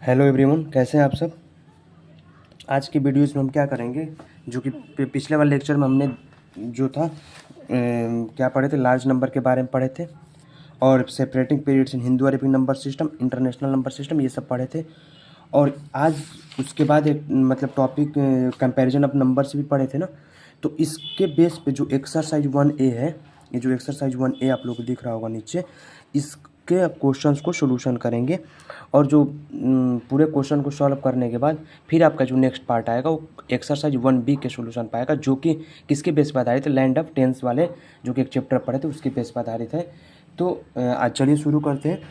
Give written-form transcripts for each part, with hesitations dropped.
Hello everyone, कैसे हैं आप सब। आज की वीडियोस में हम क्या करेंगे, जो कि पिछले वाले लेक्चर में हमने जो था क्या पढ़े थे, लार्ज नंबर के बारे में पढ़े थे और सेपरेटिंग पीरियड्स इन Hindu Arabic number system, international number system, ये सब पढ़े थे। और आज उसके बाद एक मतलब टॉपिक कंपैरिजन ऑफ नंबर से भी पढ़े थे ना। तो इसके बेस पे जो एक्सरसाइज 1A है, ये जो एक्सरसाइज 1A आप लोग को दिख रहा होगा नीचे, इसके क्वेश्चंस को सोल्यूशन करेंगे। और जो पूरे क्वेश्चन को सॉल्व करने के बाद फिर आपका जो नेक्स्ट पार्ट आएगा वो एक्सरसाइज 1B के सोल्यूशन पाएगा, जो कि किसके बेस पर आधारित है, लैंड ऑफ टेंस वाले जो कि एक चैप्टर पढ़े थे उसके बेस पर आधारित है। तो आज चलिए शुरू करते हैं।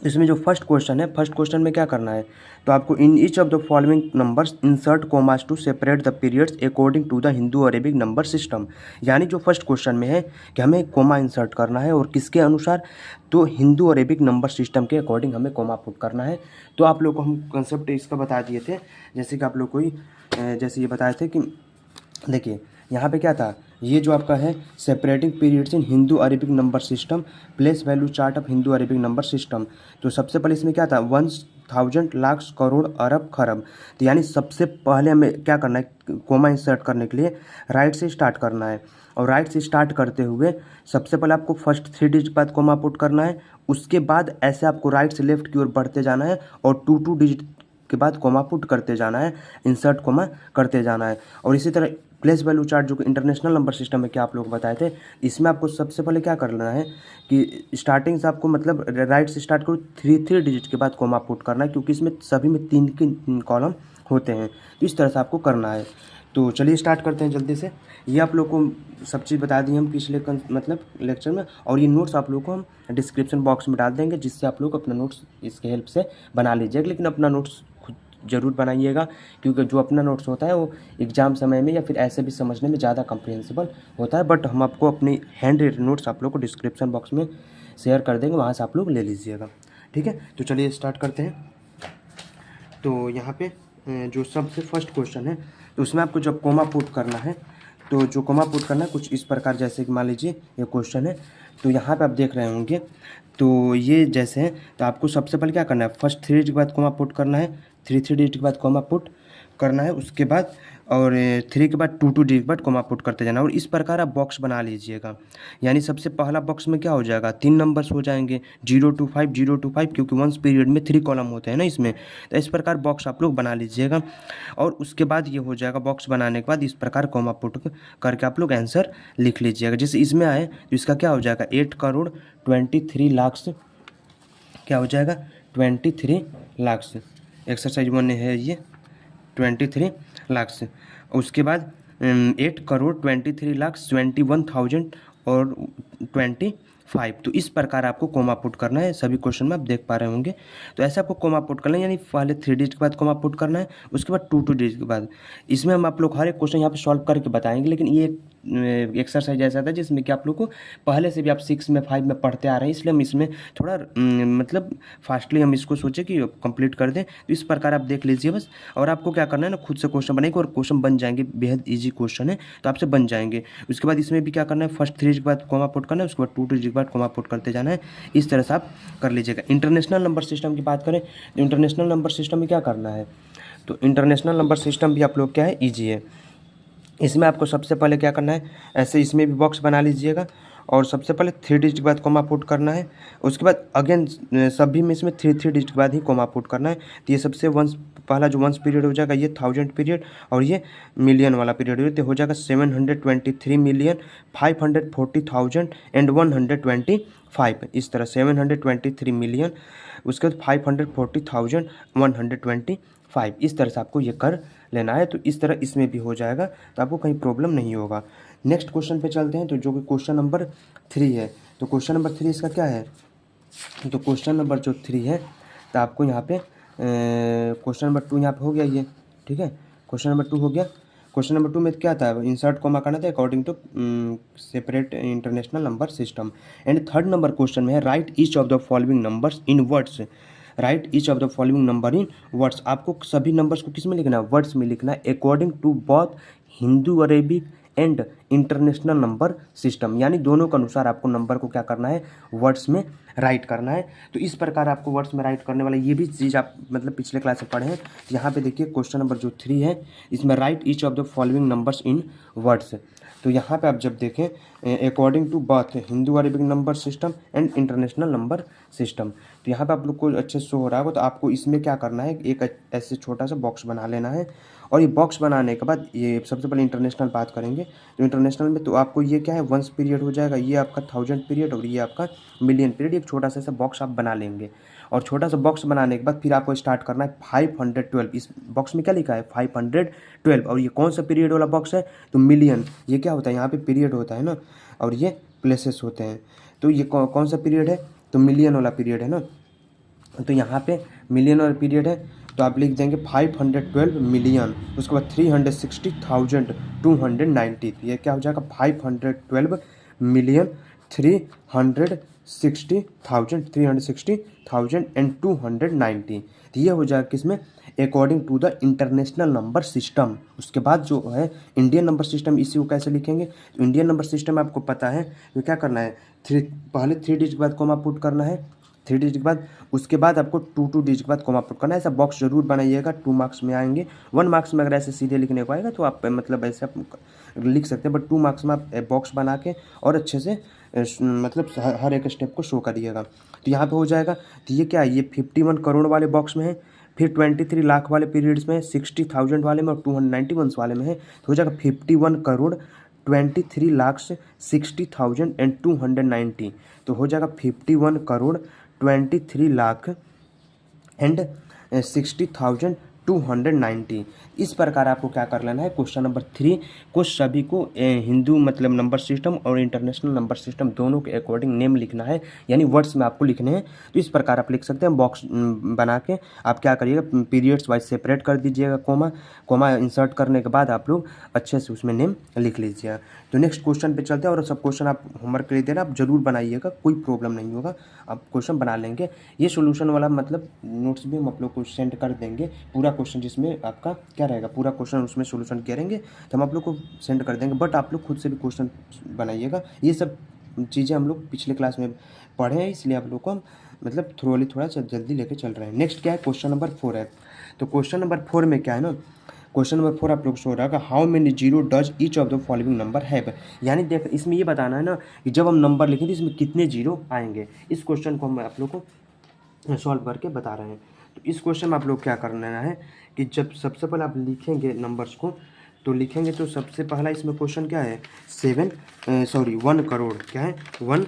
इसमें जो फर्स्ट क्वेश्चन है, फर्स्ट क्वेश्चन में क्या करना है, तो आपको in each of the following numbers insert commas to separate the periods according to the Hindu Arabic number system. यानी जो फर्स्ट क्वेश्चन में है कि हमें कोमा इंसर्ट करना है और किसके अनुसार, तो हिंदू अरेबिक नंबर सिस्टम के अकॉर्डिंग हमें कोमा पुट करना है। तो आप लोग को हम कंसेप्ट इसका बता दिए थे, जैसे कि आप लोग को जैसे ये बताए थे कि देखिए यहाँ पे क्या था, ये जो आपका है separating periods in Hindu Arabic number system, place value chart of Hindu Arabic number system. तो सबसे पहले इसमें क्या था, 1000 लाख करोड़ अरब खरब। तो यानी सबसे पहले हमें क्या करना है, कोमा इंसर्ट करने के लिए राइट से स्टार्ट करना है। और राइट से स्टार्ट करते हुए सबसे पहले आपको फर्स्ट 3 डिजिट के बाद कोमा पुट करना है। उसके बाद ऐसे आपको राइट से लेफ्ट की ओर बढ़ते जाना है और 2 डिजिट के बाद कोमा पुट करते जाना है, इंसर्ट कोमा करते जाना है। और इसी तरह प्लेस वैल्यू चार्ट जो कि इंटरनेशनल नंबर सिस्टम में क्या आप लोग बताए थे, इसमें आपको सबसे पहले क्या करना है कि स्टार्टिंग से आपको मतलब राइट से स्टार्ट करो, 3 डिजिट के बाद कोमा पुट करना है, क्योंकि इसमें सभी में 3 कॉलम होते हैं। तो इस तरह से आपको करना है। तो चलिए स्टार्ट करते हैं जल्दी से। ये आप लोग को सब चीज़ बता दी हम पिछले मतलब लेक्चर में, और ये नोट्स आप लोग को हम डिस्क्रिप्शन बॉक्स में डाल देंगे, जिससे आप लोग अपना नोट्स इसके हेल्प से बना लीजिएगा। लेकिन अपना नोट्स खुद ज़रूर बनाइएगा, क्योंकि जो अपना नोट्स होता है वो एग्ज़ाम समय में या फिर ऐसे भी समझने में ज़्यादा कम्प्रिहेंसिबल होता है। बट हम आपको अपनी हैंड रिटन नोट्स आप लोग को डिस्क्रिप्शन बॉक्स में शेयर कर देंगे, वहाँ से आप लोग ले लीजिएगा। ठीक है, तो चलिए स्टार्ट करते हैं। तो यहाँ पे जो सबसे फर्स्ट क्वेश्चन है, तो उसमें आपको जब कोमा पुट करना है, तो जो कोमा पुट करना है कुछ इस प्रकार, जैसे कि मान लीजिए ये क्वेश्चन है, तो यहाँ पे आप देख रहे होंगे, तो ये जैसे है, तो आपको सबसे पहले क्या करना है, फर्स्ट 3 डिजिट के बाद कोमा पुट करना है, 3 डिजिट के बाद कोमा पुट करना है। उसके बाद और 3 के बाद 2 डिजिट के बाद कोमा पुट करते जाना, और इस प्रकार आप बॉक्स बना लीजिएगा। यानी सबसे पहला बॉक्स में क्या हो जाएगा, 3 नंबर्स हो जाएंगे, 0 to 5 0 to 5, क्योंकि वंस पीरियड में 3 कॉलम होते हैं ना इसमें। तो इस प्रकार बॉक्स आप लोग बना लीजिएगा। और उसके बाद ये हो जाएगा, बॉक्स बनाने के बाद इस प्रकार कोमा पुट करके आप लोग आंसर लिख लीजिएगा। जैसे इसमें आए तो इसका क्या हो जाएगा, 8 करोड़ 23 लाख से क्या हो जाएगा, 23 लाख से। एक्सरसाइज 1 है ये 23 लाख से। उसके बाद 8 करोड़ 23 लाख 21,000 और 25। तो इस प्रकार आपको कोमा पुट करना है, सभी क्वेश्चन में आप देख पा रहे होंगे। तो ऐसे आपको कोमा पुट करना है, यानी पहले 3 डिजिट के बाद कोमा पुट करना है, उसके बाद 2 डिजिट के बाद। इसमें हम आप लोग हर एक क्वेश्चन यहाँ पे सॉल्व करके बताएंगे, लेकिन ये एक्सरसाइज ऐसा था जिसमें कि आप लोग को पहले से भी आप 6 में 5 में पढ़ते आ रहे हैं, इसलिए हम इसमें थोड़ा मतलब फास्टली हम इसको सोचे कि कंप्लीट कर दें। तो इस प्रकार आप देख लीजिए बस। और आपको क्या करना है ना, खुद से क्वेश्चन बनाएंगे और क्वेश्चन बन जाएंगे, बेहद ईजी क्वेश्चन है, तो आपसे बन जाएंगे। उसके बाद इसमें भी क्या करना है, फर्स्ट 3 डिजिट के बाद कोमा पुट करना है, उसके बाद 2 डिजिट के बाद कोमा पुट करते जाना है। इस तरह से आप कर लीजिएगा। इंटरनेशनल नंबर सिस्टम की बात करें, तो इंटरनेशनल नंबर सिस्टम में क्या करना है, तो इंटरनेशनल नंबर सिस्टम भी आप लोग क्या है, ईजी है। इसमें आपको सबसे पहले क्या करना है, ऐसे इसमें भी बॉक्स बना लीजिएगा, और सबसे पहले 3 डिजिट के बाद कोमा पुट करना है। उसके बाद अगेन सभी में इसमें 3 डिजिट के बाद ही कोमा पुट करना है। तो ये सबसे पहला जो वंस पीरियड हो जाएगा ये 1000 पीरियड, और ये मिलियन वाला पीरियड हो जाएगा 723,540,000 एंड 125। इस तरह 723 मिलियन, उसके बाद 540,000 125। इस तरह से आपको ये कर लेना है। तो इस तरह इसमें भी हो जाएगा, तो आपको कहीं प्रॉब्लम नहीं होगा। नेक्स्ट क्वेश्चन पे चलते हैं, तो जो कि क्वेश्चन नंबर 3 है। तो क्वेश्चन नंबर 3 इसका क्या है, तो क्वेश्चन नंबर जो 3 है, तो आपको यहाँ पे क्वेश्चन नंबर 2 यहाँ पे हो गया ये, ठीक है, क्वेश्चन नंबर 2 हो गया। क्वेश्चन नंबर 2 में क्या था, इंसर्ट कोमा करना था according to separate international number system. And third number question में है, write each of the following numbers in words. Write each of the following number in words, आपको सभी नंबर्स को किस में लिखना है, वर्ड्स में लिखना है, according to both Hindu Arabic and international number system, यानी दोनों के अनुसार आपको नंबर को क्या करना है, वर्ड्स में राइट करना है। तो इस प्रकार आपको वर्ड्स में राइट करने वाला ये भी चीज़ आप मतलब पिछले क्लास में पढ़े हैं। यहाँ पे देखिए क्वेश्चन नंबर जो 3 है, इसमें right each of the following numbers in words. तो यहाँ पे आप जब देखें अकॉर्डिंग टू बात Hindu Arabic number system and international number system, तो यहाँ पे आप लोग को अच्छे से शो हो रहा होगा। तो आपको इसमें क्या करना है, एक ऐसे छोटा सा बॉक्स बना लेना है, और ये बॉक्स बनाने के बाद ये सबसे पहले इंटरनेशनल बात करेंगे। तो इंटरनेशनल में तो आपको ये क्या है, 1 पीरियड हो जाएगा, ये आपका 1000 पीरियड और ये आपका मिलियन पीरियड। एक छोटा सा ऐसा बॉक्स आप बना लेंगे, और छोटा सा बॉक्स बनाने के बाद फिर आपको स्टार्ट करना है 512। इस बॉक्स में क्या लिखा है, 512, और ये कौन सा पीरियड वाला बॉक्स है, तो मिलियन। ये क्या होता है, यहाँ पे पीरियड होता है ना, और ये प्लेसेस होते हैं। तो ये कौन सा पीरियड है, तो मिलियन वाला पीरियड है ना। तो यहाँ पे मिलियन वाला पीरियड है, तो आप लिख देंगे 512 मिलियन, उसके बाद 360,290। तो ये क्या हो जाएगा, 512 मिलियन 360,290। तो ये हो जाएगा किसमें, according to the international number system. उसके बाद जो है इंडियन नंबर सिस्टम, इसी को कैसे लिखेंगे, तो इंडियन नंबर सिस्टम आपको पता है, तो क्या करना है, पहले 3 डिजिट के बाद कॉमा पुट करना है, 3 डिजिट के बाद, उसके बाद आपको 2 डिजिट के बाद कॉमा पुट करना है। ऐसा बॉक्स जरूर बनाइएगा, 2 मार्क्स में आएंगे। 1 मार्क्स में अगर ऐसे सीधे लिखने को आएगा तो आप मतलब ऐसे आप लिख सकते हैं, बट 2 मार्क्स में आप बॉक्स बना के और अच्छे से मतलब हर एक स्टेप को शो करिएगा। तो यहाँ पे हो जाएगा। तो ये क्या है, ये 51 करोड़ वाले बॉक्स में है, फिर 23 लाख वाले पीरियड्स में है, 60,000 वाले में और 291 वाले में है। तो हो जाएगा 51 करोड़ 23 लाख 60,000 एंड 290। तो हो जाएगा 51 करोड़ 23 लाख एंड 60,290। इस प्रकार आपको क्या कर लेना है, क्वेश्चन नंबर 3 को सभी को हिंदू मतलब नंबर सिस्टम और इंटरनेशनल नंबर सिस्टम दोनों के अकॉर्डिंग नेम लिखना है, यानी वर्ड्स में आपको लिखने हैं। तो इस प्रकार आप लिख सकते हैं, बॉक्स बना के आप क्या करिएगा, पीरियड्स वाइज सेपरेट कर दीजिएगा, कोमा इंसर्ट करने के बाद आप लोग अच्छे से उसमें नेम लिख लीजिएगा। तो नेक्स्ट क्वेश्चन पे चलते हैं, और सब क्वेश्चन आप होमवर्क के लिए देना, आप जरूर बनाइएगा, कोई प्रॉब्लम नहीं होगा, आप क्वेश्चन बना लेंगे। ये सोल्यूशन वाला मतलब नोट्स भी हम आप लोग को सेंड कर देंगे, पूरा क्वेश्चन जिसमें आपका क्या रहेगा, पूरा क्वेश्चन उसमें सोल्यूशन करेंगे तो हम आप लोग को सेंड कर देंगे, बट आप लोग खुद से भी क्वेश्चन बनाइएगा। ये सब चीज़ें हम लोग पिछले क्लास में पढ़े हैं, इसलिए आप लोग को हम मतलब थोड़ा जल्दी लेके चल रहे हैं। नेक्स्ट क्या है, क्वेश्चन नंबर 4 है। तो क्वेश्चन नंबर 4 में क्या है ना, क्वेश्चन नंबर 4 आप लोग शो रहा है, how many zero does each of the following number have. यानी देख इसमें ये बताना है ना कि जब हम नंबर लिखेंगे तो इसमें कितने जीरो आएंगे। इस क्वेश्चन को हम आप लोग को सॉल्व करके बता रहे हैं। तो इस क्वेश्चन में आप लोग क्या करना है कि जब सबसे पहले आप लिखेंगे नंबर्स को, तो लिखेंगे तो सबसे पहला इसमें क्वेश्चन क्या है, 1 करोड़, क्या है 1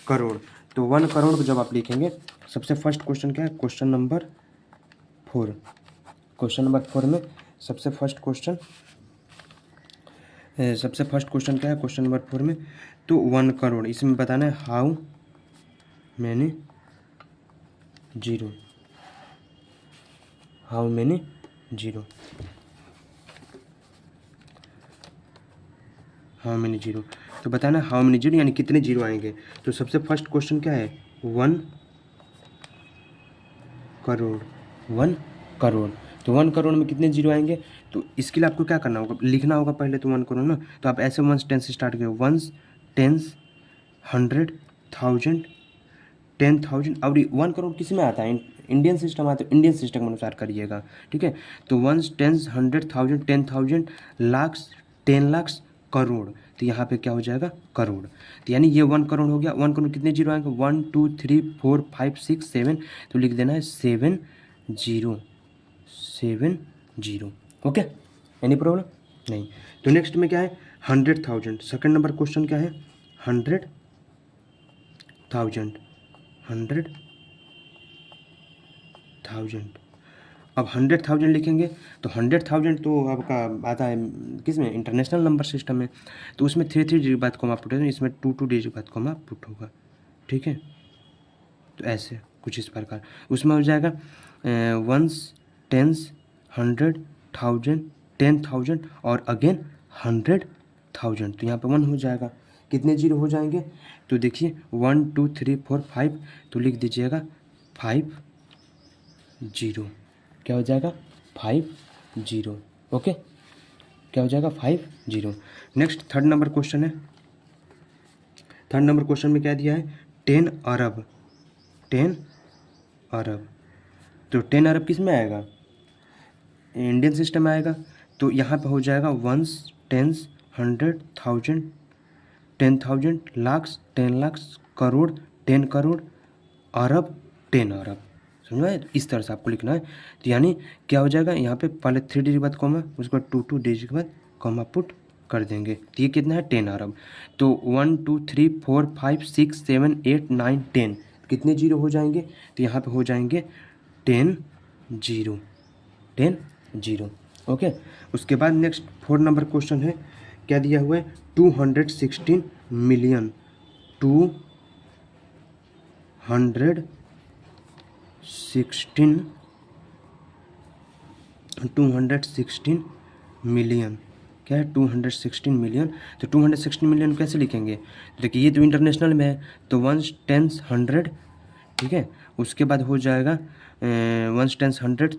करोड़। तो 1 करोड़ को जब आप लिखेंगे, सबसे फर्स्ट क्वेश्चन क्या है, क्वेश्चन नंबर 4। क्वेश्चन नंबर 4 में सबसे फर्स्ट क्वेश्चन क्या है, क्वेश्चन नंबर 4 में, तो 1 करोड़, इसमें बताना है how many zero, how many zero, how many zero. तो बताना हाउ मैनी जीरो यानी कितने जीरो आएंगे। तो सबसे फर्स्ट क्वेश्चन क्या है, 1 करोड़, 1 करोड़। तो 1 करोड़ में कितने जीरो आएंगे, तो इसके लिए आपको क्या करना होगा, लिखना होगा पहले तो 1 करोड़ ना। तो आप ऐसे 1 10 से स्टार्ट करिए, 1 10 100 1000 10,000। और 1 करोड़ किस में आता है, इंडियन सिस्टम आता है, इंडियन सिस्टम के अनुसार करिएगा, ठीक है। तो 1 10 100,000 10,000 लाख 10 लाख करोड़। तो यहाँ पे क्या हो जाएगा, करोड़। तो यानी ये 1 करोड़ हो गया। 1 करोड़ कितने जीरो आएंगे, 1 2 3 4 5 6 7। तो लिख देना है 7 0 7 0। ओके, एनी प्रॉब्लम नहीं। तो नेक्स्ट में क्या है, 100,000। सेकंड नंबर क्वेश्चन क्या है, 100,000, 100,000। अब 100,000 लिखेंगे तो 100,000 तो आपका आता है किस में, इंटरनेशनल नंबर सिस्टम में। तो उसमें 3 डिजिट के बाद कॉमा पुट होगा, इसमें 2 डिजिट के बाद कॉमा पुट होगा, ठीक है। तो ऐसे कुछ इस प्रकार उसमें हो जाएगा 1 10 100,000 10,000 और अगेन 100,000। तो यहाँ पे 1 हो जाएगा, कितने जीरो हो जाएंगे, तो देखिए 1 2 3 4 5। तो लिख दीजिएगा 5 0, क्या हो जाएगा 5 0। ओके, क्या हो जाएगा 50। नेक्स्ट थर्ड नंबर क्वेश्चन है। थर्ड नंबर क्वेश्चन में क्या दिया है 10 अरब। 10 अरब, तो 10 अरब किस में आएगा, इंडियन सिस्टम में आएगा। तो यहाँ पे हो जाएगा वंस, टेंस, 100, 1000, 10,000, लाख्स, 10 लाख्स, करोड़, 10 करोड़, अरब, 10 अरब। समझ में आया? तो इस तरह से आपको लिखना है। तो यानी क्या हो जाएगा, यहाँ पे पहले 3 डिजिट के बाद कॉमा, उसके बाद 2 डिजिट के बाद कॉमा पुट कर देंगे। तो ये कितना है 10 अरब। तो 1 2 3 4 5 6 7 8 9 10 कितने जीरो हो जाएंगे, तो यहाँ पे हो जाएंगे 10 जीरो, 10 जीरो। ओके, उसके बाद नेक्स्ट 4 नंबर क्वेश्चन है, क्या दिया हुआ है 216 मिलियन, 216 मिलियन, क्या है 216 मिलियन। तो 216 मिलियन कैसे लिखेंगे, देखिए ये तो इंटरनेशनल में है, तो वंस, टेंस, 100, ठीक है। उसके बाद हो जाएगा वंस, टेंस, 100,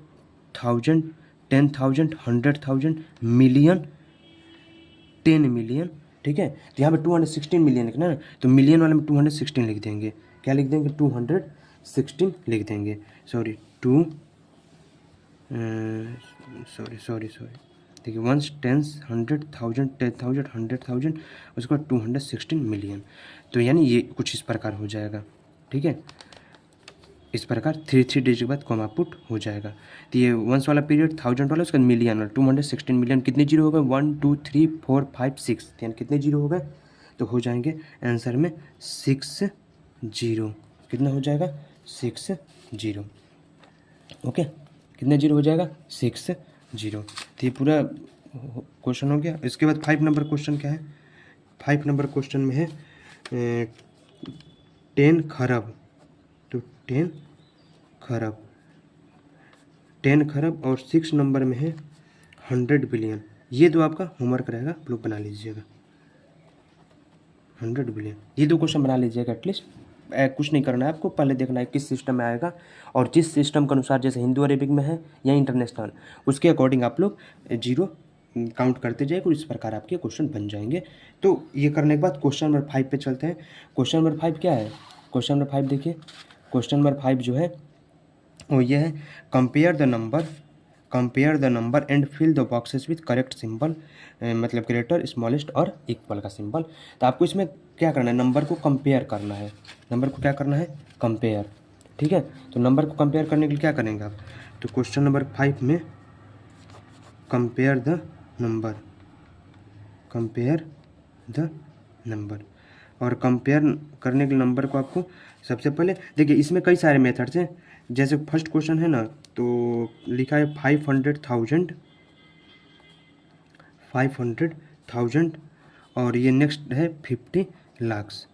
1000, 10,000, 100,000, मिलियन, 10 मिलियन, ठीक है। तो यहाँ पे 216 मिलियन लिखना है, तो मिलियन वाले में 216 लिख देंगे। क्या लिख देंगे 216 लिख देंगे। सॉरी देखिए वंस, टेंस, 100, 1000, 10,000, 100,000, उसके बाद 216 मिलियन। तो यानी ये कुछ इस प्रकार हो जाएगा, ठीक है। इस प्रकार 3 डिजिट के बाद कॉमा पुट हो जाएगा। तो ये वंस वाला पीरियड, 1000 वाला, उसका मिलियन वाला, 216 मिलियन, कितने जीरो हो गए 1 2 3 4 5 6, यानी कितने जीरो हो गए, तो हो जाएंगे आंसर में 60। कितना हो जाएगा 60। ओके, कितने जीरो हो जाएगा 60। तो ये पूरा क्वेश्चन हो गया। इसके बाद 5 नंबर क्वेश्चन क्या है, 5 नंबर क्वेश्चन में है 10 खरब। तो 10 खरब, 10 खरब, और 6 नंबर में है 100 बिलियन। ये दो आपका होमवर्क रहेगा, आप लोग बना लीजिएगा। 100 बिलियन, ये दो क्वेश्चन बना लीजिएगा एटलीस्ट। कुछ नहीं करना है आपको, पहले देखना है किस सिस्टम में आएगा, और जिस सिस्टम के अनुसार, जैसे हिंदू अरेबिक में है या इंटरनेशनल, उसके अकॉर्डिंग आप लोग जीरो काउंट करते जाइए, और इस प्रकार आपके क्वेश्चन बन जाएंगे। तो ये करने के बाद क्वेश्चन नंबर 5 पे चलते हैं। क्वेश्चन नंबर 5 क्या है, क्वेश्चन नंबर 5 देखिए, क्वेश्चन नंबर 5 जो है वो ये है, compare the number and fill the boxes with correct symbol, मतलब ग्रेटर, स्मॉलेस्ट और इक्वल का सिंबल। तो आपको इसमें क्या करना है, नंबर को कंपेयर करना है, नंबर को क्या करना है कंपेयर, ठीक है। तो नंबर को कंपेयर करने के लिए क्या करेंगे आप, तो क्वेश्चन नंबर 5 में कंपेयर द नंबर, और कंपेयर करने के नंबर को आपको सबसे पहले देखिए, इसमें कई सारे मेथड्स हैं। जैसे फर्स्ट क्वेश्चन है ना, तो लिखा है 500,000, और ये नेक्स्ट है 50 लाख्स।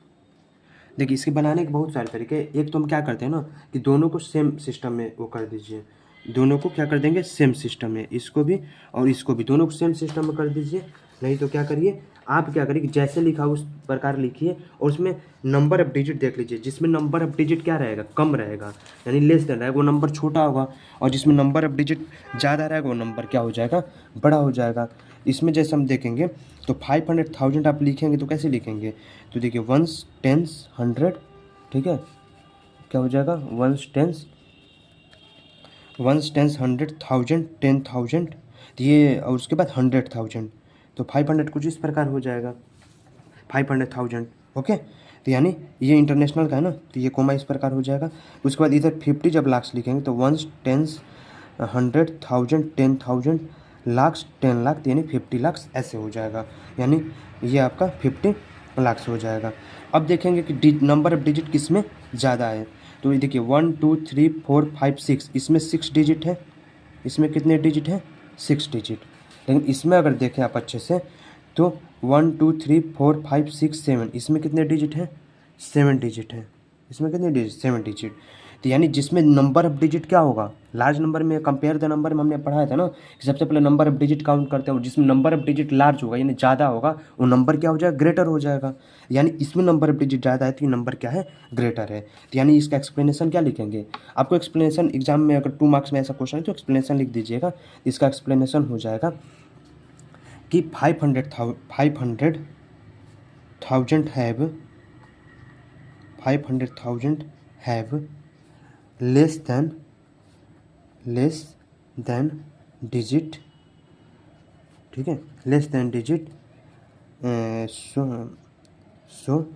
देखिए इसके बनाने के बहुत सारे तरीके। एक तो हम क्या करते हैं ना, कि दोनों को सेम सिस्टम में वो कर दीजिए, दोनों को क्या कर देंगे सेम सिस्टम में, इसको भी और इसको भी, दोनों को सेम सिस्टम में कर दीजिए। नहीं तो क्या करिए आप, क्या करिए कि जैसे लिखा उस प्रकार लिखिए, और उसमें नंबर ऑफ डिजिट देख लीजिए। जिसमें नंबर ऑफ डिजिट क्या रहेगा, कम रहेगा, यानी लेस देन रहेगा, वो नंबर छोटा होगा, और जिसमें नंबर ऑफ डिजिट ज़्यादा रहेगा वो नंबर क्या हो जाएगा, बड़ा हो जाएगा। इसमें जैसे हम देखेंगे तो 500,000 आप लिखेंगे तो कैसे लिखेंगे, तो देखिए वंस, टेंस, 100, ठीक है, क्या हो जाएगा वंस, टेंस, 100, 1000, 10,000, ये, और उसके बाद 100,000, तो 500 कुछ इस प्रकार हो जाएगा 500,000। ओके, तो यानी ये इंटरनेशनल का है ना, तो ये कोमा इस प्रकार हो जाएगा। उसके बाद इधर 50 जब लाख्स लिखेंगे तो 1 10 100 1000 10,000 लाख्स 10 लाख, यानी 50 लाख्स ऐसे हो जाएगा, यानी ये आपका 50 लाख्स हो जाएगा। अब देखेंगे कि नंबर ऑफ डिजिट किस में ज़्यादा है, तो ये देखिए 1 2 3 4 5 6, इसमें 6 डिजिट है, इसमें कितने डिजिट है 6 डिजिट। लेकिन इसमें अगर देखें आप अच्छे से, तो 1 2 3 4 5 6 7, इसमें कितने डिजिट है 7 डिजिट है, इसमें कितने डिजिट 7 डिजिट। तो यानी जिसमें नंबर ऑफ डिजिट क्या होगा, लार्ज नंबर में कंपेयर द नंबर में हमने पढ़ाया था ना, कि सबसे पहले नंबर ऑफ डिजिट काउंट करते हैं, जिसमें नंबर ऑफ डिजिट लार्ज होगा यानी ज़्यादा होगा, वो नंबर क्या हो जाएगा ग्रेटर हो जाएगा। यानी इसमें नंबर ऑफ डिजिट ज़्यादा है तो ये नंबर क्या है ग्रेटर है। तो यानी इसका एक्सप्लेनेशन क्या लिखेंगे, आपको एक्सप्लेनेशन एग्जाम में अगर 2 मार्क्स में ऐसा क्वेश्चन है तो एक्सप्लेनेशन लिख दीजिएगा। इसका एक्सप्लेनेशन हो जाएगा कि 500,000 have less than digit, ठीक है, लेस देन डिजिट, सो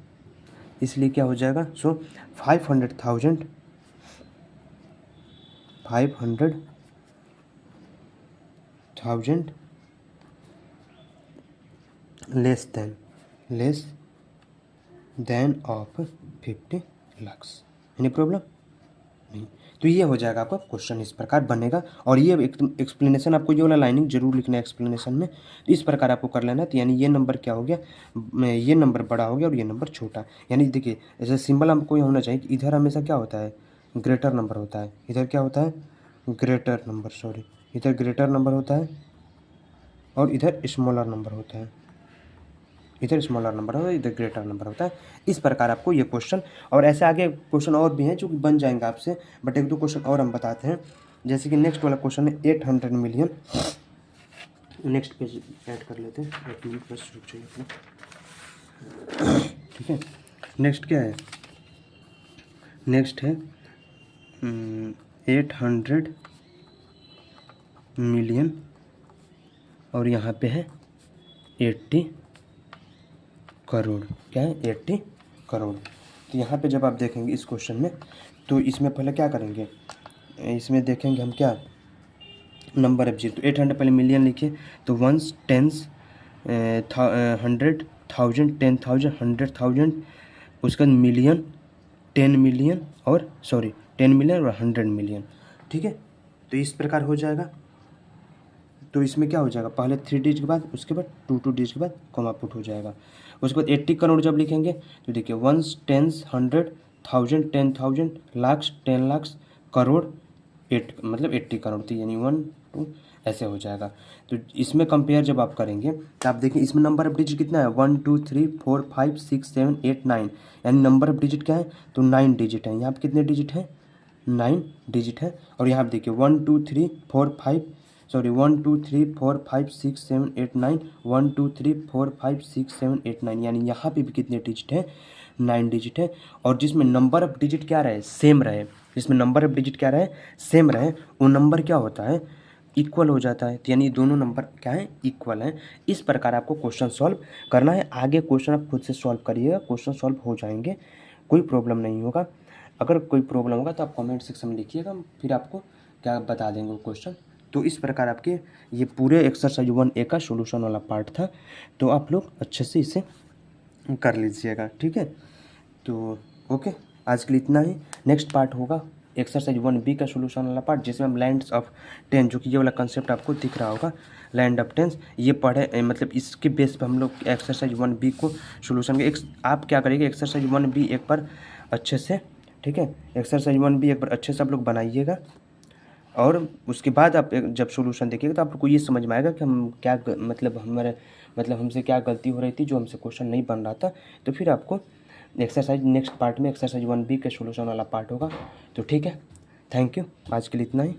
इसलिए क्या हो जाएगा, सो 500,000 less than of 50 lakhs। Any problem नहीं। तो ये हो जाएगा आपका क्वेश्चन, इस प्रकार बनेगा। और ये एक्सप्लेनेशन आपको ये वाला लाइनिंग जरूर लिखना है एक्सप्लेनेशन में। तो इस प्रकार आपको कर लेना है। तो यानी ये नंबर क्या हो गया, ये नंबर बड़ा हो गया और ये नंबर छोटा। यानी देखिए ऐसा सिंबल हमको ये होना चाहिए कि इधर हमेशा क्या होता है, ग्रेटर नंबर होता है। इधर क्या होता है, ग्रेटर नंबर, सॉरी, इधर ग्रेटर नंबर होता है और इधर स्मॉलर नंबर होता है। इधर स्मॉलर नंबर होता है, इधर ग्रेटर नंबर होता है। इस प्रकार आपको ये क्वेश्चन, और ऐसे आगे क्वेश्चन और भी हैं जो कि बन जाएंगे आपसे, बट एक दो क्वेश्चन और हम बताते हैं। जैसे कि नेक्स्ट वाला क्वेश्चन है 800 मिलियन। नेक्स्ट पेज ऐड कर लेते हैं, 1 मिनट बस रुक जाइए अपना, ठीक है। नेक्स्ट क्या है, नेक्स्ट है 800 मिलियन और यहाँ पे है 80 करोड़। क्या है, 80 करोड़। तो यहाँ पे जब आप देखेंगे इस क्वेश्चन में, तो इसमें पहले क्या करेंगे, इसमें देखेंगे हम क्या, नंबर ऑफ जीरो। तो 800 पहले मिलियन लिखिए, तो 1s 10s 100,000 10,000 100,000, उसके बाद मिलियन 10 मिलियन और 10 मिलियन और 100 मिलियन, ठीक है। तो इस प्रकार हो जाएगा। तो इसमें क्या हो जाएगा, पहले 3 डिजिट के बाद, उसके बाद 2 डिजिट के बाद कॉमा पुट हो जाएगा। उसके बाद 80 करोड़ जब लिखेंगे तो देखिए 1s 10s 100,000 10,000 लाख्स 10 लाख्स करोड़ 8 मतलब 80 करोड़ थी, यानी 1 2 ऐसे हो जाएगा। तो इसमें कंपेयर जब आप करेंगे तो आप देखिए इसमें नंबर ऑफ डिजिट कितना है, 1 2 3 4 5 6 7 8 9, यानी नंबर ऑफ डिजिट क्या है, तो 9 डिजिट है। यहाँ पे कितने डिजिट है, 9 डिजिट है। और यहाँ पे देखिए 1 2 3 4 5 1 2 3 4 5 6 7 8 9 1 2 3 4 5 6 7 8 9, यानी यहाँ पे भी कितने डिजिट है, 9 डिजिट है। और जिसमें नंबर ऑफ डिजिट क्या रहे, सेम रहे, जिसमें नंबर ऑफ डिजिट क्या रहे, सेम रहे, वो नंबर क्या होता है, इक्वल हो जाता है। तो यानी दोनों नंबर क्या है, इक्वल है। इस प्रकार आपको क्वेश्चन सॉल्व करना है। आगे क्वेश्चन आप खुद से सॉल्व करिएगा, क्वेश्चन सॉल्व हो जाएंगे, कोई प्रॉब्लम नहीं होगा। अगर कोई प्रॉब्लम होगा तो आप कमेंट सेक्शन में लिखिएगा, फिर आपको क्या बता देंगे वो क्वेश्चन। तो इस प्रकार आपके ये पूरे एक्सरसाइज 1A का सोल्यूशन वाला पार्ट था। तो आप लोग अच्छे से इसे कर लीजिएगा, ठीक है। तो ओके, आज के लिए इतना ही। नेक्स्ट पार्ट होगा एक्सरसाइज 1B का सोल्यूशन वाला पार्ट, जिसमें हम लैंड्स ऑफ टेन, जो कि ये वाला कंसेप्ट आपको दिख रहा होगा, लैंड ऑफ टेंस, ये पढ़े, मतलब इसके बेस पे हम लोग एक्सरसाइज 1B को सोल्यूशन के आप क्या करिएगा, एक्सरसाइज 1B एक बार अच्छे से, ठीक है, एक्सरसाइज 1B एक बार अच्छे से आप लोग बनाइएगा। और उसके बाद आप जब सोल्यूशन देखिएगा तो आपको ये समझ में आएगा कि हम क्या मतलब हमसे क्या गलती हो रही थी, जो हमसे क्वेश्चन नहीं बन रहा था। तो फिर आपको एक्सरसाइज नेक्स्ट पार्ट में एक्सरसाइज 1B के सोल्यूशन वाला पार्ट होगा। तो ठीक है, थैंक यू, आज के लिए इतना ही।